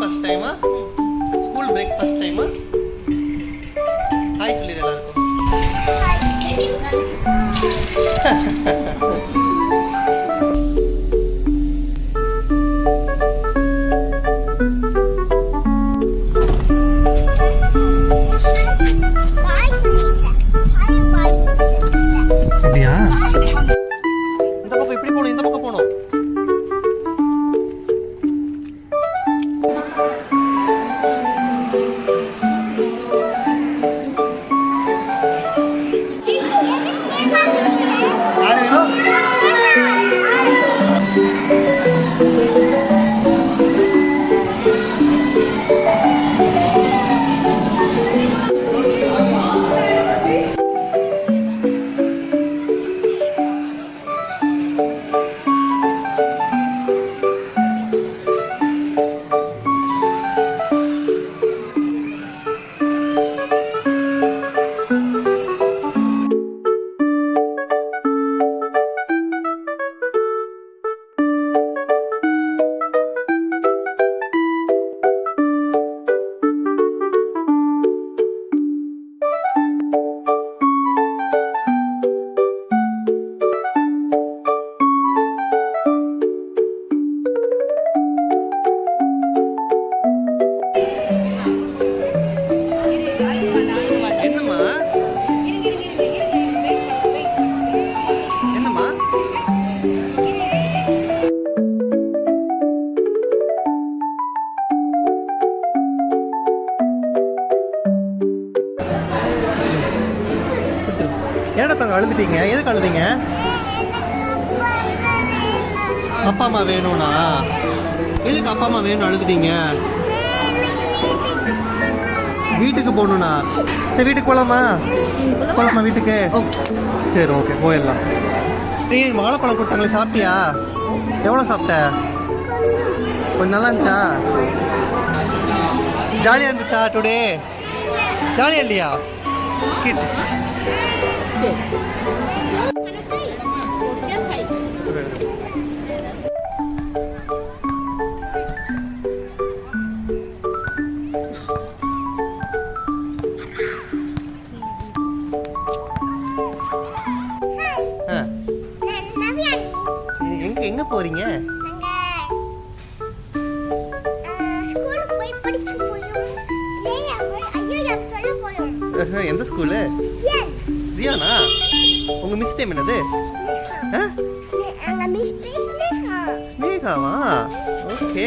First டைமா? School break first டைமா? Hi சொல்லிடு எல்லாருக்கும். அப்படியா? இந்த பக்கம் இப்படி போகணும், இந்த பக்கம் போகணும். ஏன்னா தாங்க அழுதுட்டீங்க? எதுக்கு அழுதிங்க? அப்பா அம்மா வேணும்னா? எதுக்கு அப்பா அம்மா வேணும் அழுதுட்டீங்க? வீட்டுக்கு போகணுண்ணா. சரி வீட்டுக்கு போகலாமா? போகலாமா வீட்டுக்கு? சரி ஓகே போயிடலாம். நீ வாழைப்பழம் கொடுத்தாங்களே சாப்பிட்டியா? எவ்வளோ சாப்பிட்ட? கொஞ்சம் நல்லா இருந்துச்சா? ஜாலியாக இருந்துச்சா டுடே? ஜாலியாக இல்லையா? எங்க போறீங்க? எந்த ஸ்கூலு? ஜியானா? உங்க மிஸ் நேம் என்னது? ஸ்னேகாவா? ஓகே.